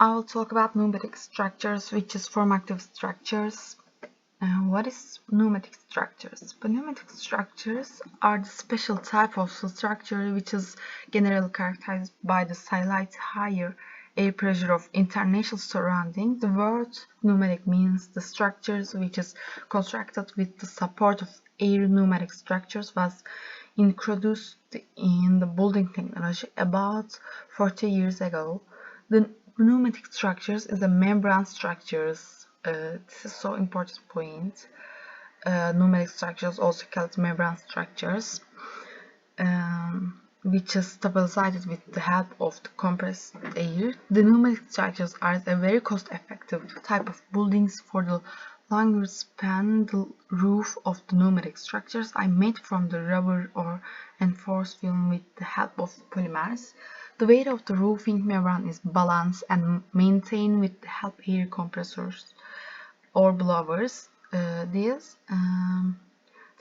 I will talk about pneumatic structures, which is form active structures. What is pneumatic structures? Pneumatic structures are the special type of structure which is generally characterized by the slight higher air pressure of international surrounding. The word pneumatic means the structures which is constructed with the support of air. Pneumatic structures was introduced in the building technology about 40 years ago. The pneumatic structures is a membrane structures. This is so important point. Pneumatic structures also called membrane structures, which is stabilized with the help of the compressed air. The pneumatic structures are a very cost-effective type of buildings. For the longer span, the roof of the pneumatic structures are made from the rubber or reinforced film with the help of polymers. The weight of the roofing membrane is balanced and maintained with the help of air compressors or blowers. The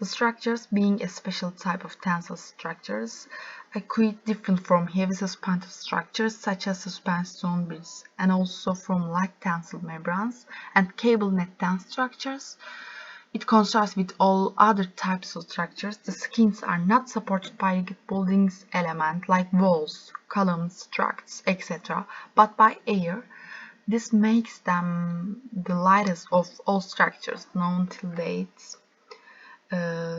structures, being a special type of tensile structures, are quite different from heavy suspended structures such as suspension bridges, and also from light tensile membranes and cable net tensile structures. It contrasts with all other types of structures. The skins are not supported by rigid building elements like walls, columns, struts, etc., but by air. This makes them the lightest of all structures known till date.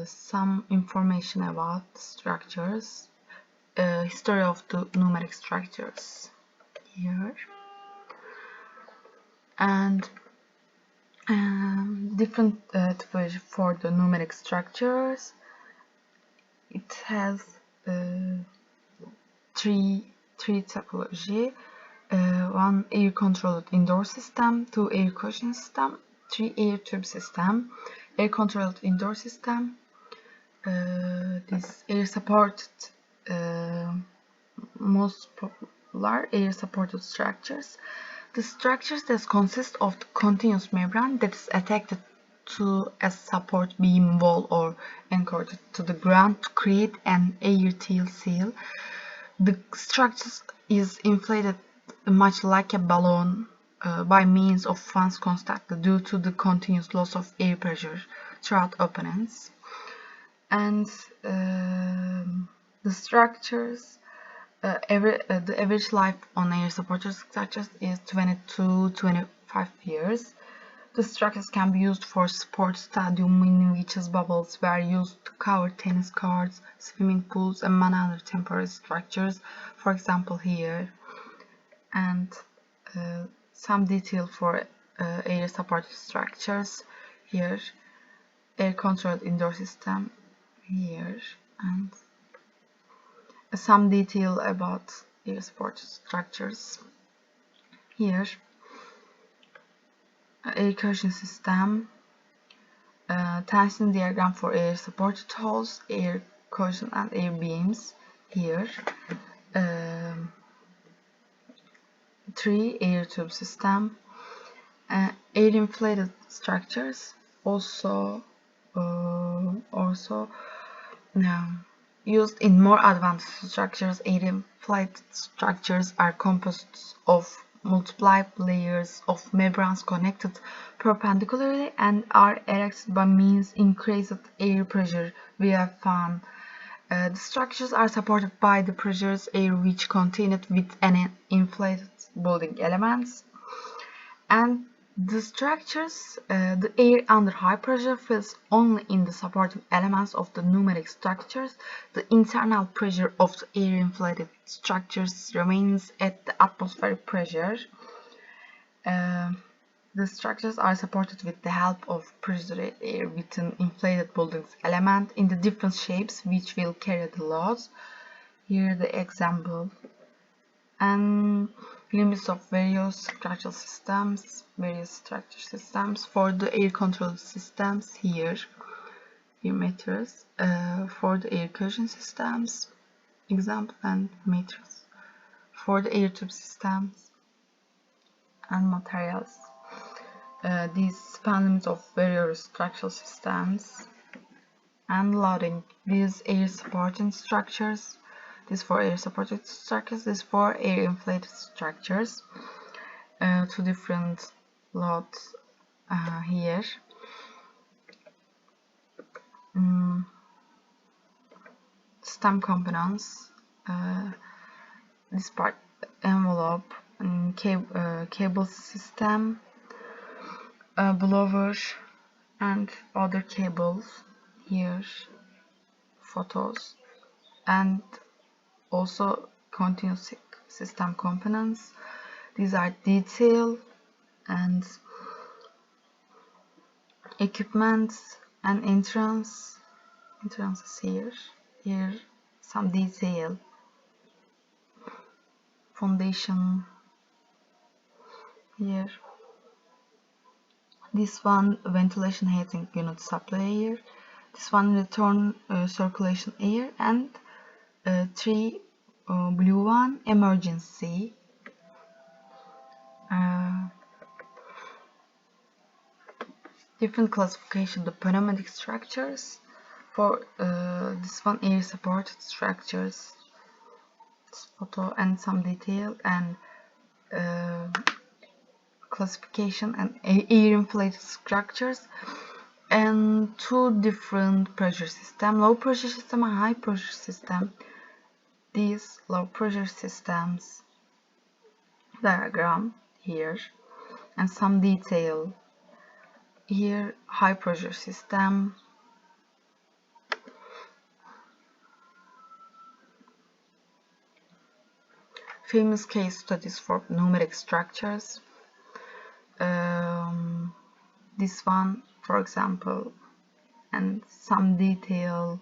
Some information about the structures. History of the pneumatic structures here. And different typology for the pneumatic structures. It has three typology. One, air controlled indoor system. Two, air cushion system. Three, air tube system. Air controlled indoor system. This air supported, most popular air supported structures. The structures that consist of the continuous membrane that is attached to a support beam, wall, or anchored to the ground to create an airtight seal. The structure is inflated much like a balloon by means of fans constructed due to the continuous loss of air pressure throughout openings. And the structures, the average life on air supported structures is 22-25 years. The structures can be used for sports stadium in which bubbles were used to cover tennis courts, swimming pools, and many other temporary structures, for example here. And some detail for air supported structures here. Air controlled indoor system here, and some detail about air supported structures here. Air cushion system, tension diagram for air supported holes, air cushion and air beams here. 3, air tube system, air inflated structures, also used in more advanced structures. Air inflated structures are composed of multiple layers of membranes connected perpendicularly and are erected by means increased air pressure via fan. The structures are supported by the pressures air which contained with an inflated building elements. And the structures, the air under high pressure fills only in the supporting elements of the pneumatic structures. The internal pressure of the air inflated structures remains at the atmospheric pressure. The structures are supported with the help of pressurized air within inflated buildings element in the different shapes which will carry the loads. Here the example. And limits of various structure systems, for the air control systems here meters, for the air cushion systems, example, and meters for the air tube systems and materials. These span limits of various structural systems and loading. These air supporting structures. This for air supported structures, this for air inflated structures. two different loads here. System components, this part, envelope, cable system, blower, and other cables here, photos, and also continuous system components. These are detail and equipment and entrances here some detail, foundation here, this one ventilation heating unit supply air, this one return circulation air, and three blue one emergency. Different classification the pneumatic structures. For this one, air supported structures, this photo and some detail, and classification and air inflated structures, and two different pressure system, low pressure system and high pressure system. These low pressure systems diagram here, and some detail here, high pressure system, famous case studies for pneumatic structures. This one, for example, and some detail,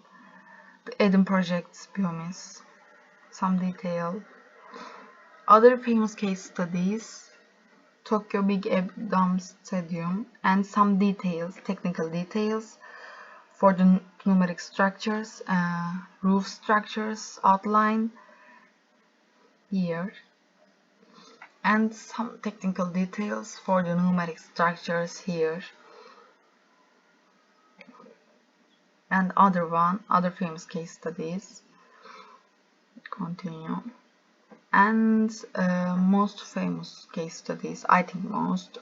the Eden projects biomass, some detail. Other famous case studies, Tokyo Big Dome Stadium, and some details, technical details for the pneumatic structures, roof structures outline here, and some technical details for the pneumatic structures here, and other famous case studies. Continue. And most famous case studies, I think most,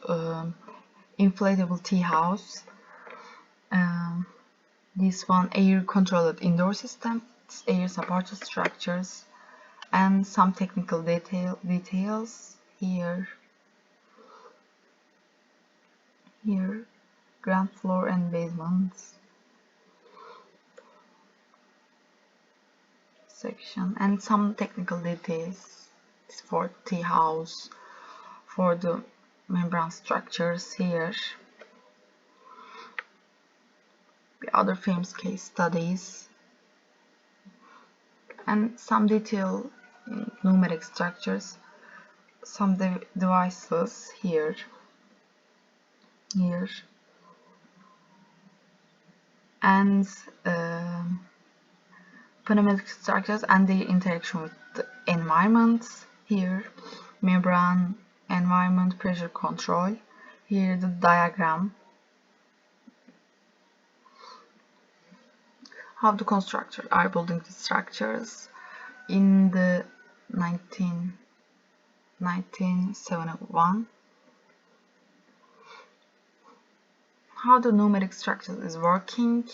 inflatable tea house, this one air controlled indoor system, air supported structures, and some technical details here, ground floor and basements section, and some technical details for tea house, for the membrane structures here, the other famous case studies, and some detail in pneumatic structures, some devices here, and pneumatic structures and their interaction with the environment here, membrane, environment, pressure control, here the diagram, how the constructors are building the structures in the 1971, how the pneumatic structure is working.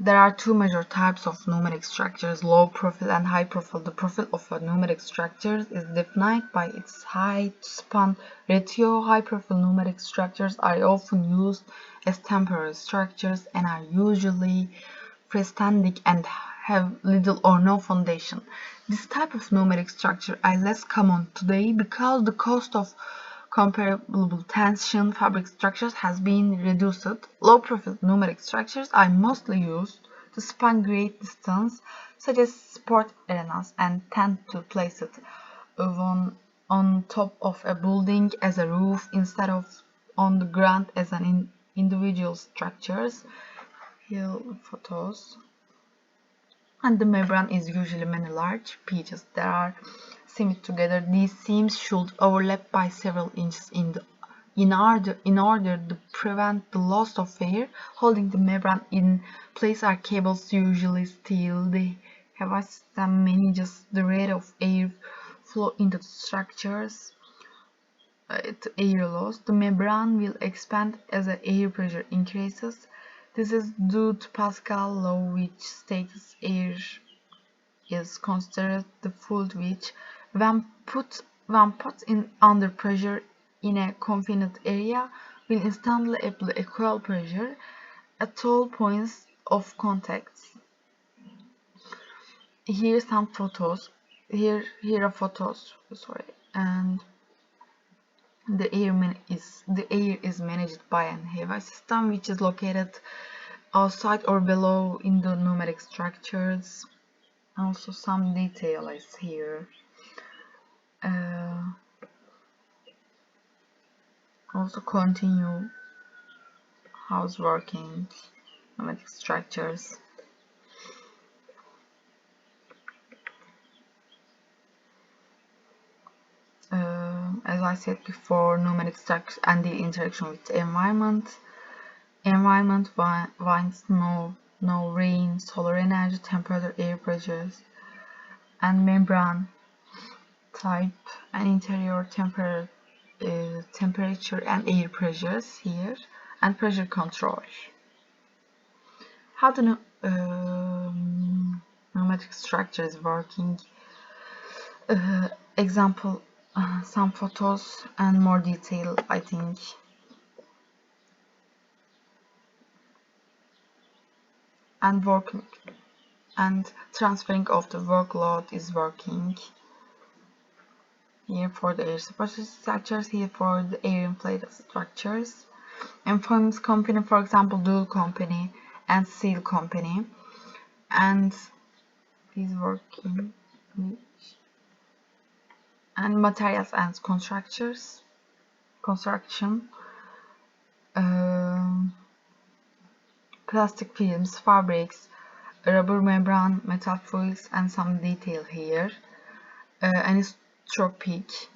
There are two major types of pneumatic structures, low profile and high profile. The profile of a pneumatic structure is defined by its height to span ratio. High profile pneumatic structures are often used as temporary structures and are usually freestanding and have little or no foundation. This type of pneumatic structure are less common today because the cost of comparable tension fabric structures has been reduced. Low profile pneumatic structures are mostly used to span great distance, such as sport arenas, and tend to place it on top of a building as a roof instead of on the ground as an individual structures. Here photos. And the membrane is usually many large pieces that are seamed together. These seams should overlap by several inches in order to prevent the loss of air. Holding the membrane in place are cables, usually steel. They have a system manages the rate of air flow into the structures. Air loss. The membrane will expand as the air pressure increases. This is due to Pascal law, which states air is considered the fluid which, when put in under pressure in a confined area, will instantly apply equal pressure at all points of contact. Here some photos. Here are photos. Sorry, and the air is managed by an HEVA system which is located outside or below in the pneumatic structures. Also some detail is here. Also continue how's working pneumatic structures. As I said before, pneumatic structures and the interaction with the environment. Wind, snow, rain, solar energy, temperature, air pressures, and membrane type and interior temperature and air pressures here, and pressure control. How the pneumatic structure is working. Example, some photos and more detail, I think. And working and transferring of the workload is working. Here for the air supported structures, here for the air inflated structures. And forms company, for example, dual company and seal company, and is working. And materials and construction, plastic films, fabrics, rubber membrane, metal foils, and some detail here. Anisotropic,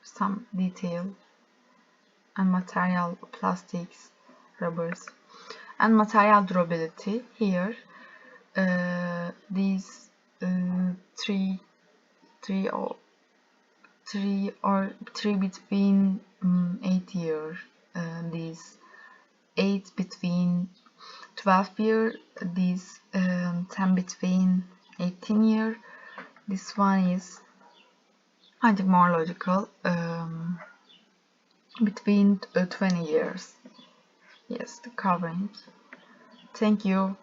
some detail, and material, plastics, rubbers, and material durability here. These three between 8 years. These 8 between 12 years. These 10 between 18 years. This one is, I think, more logical. Between 20 years. Yes, the covering. Thank you.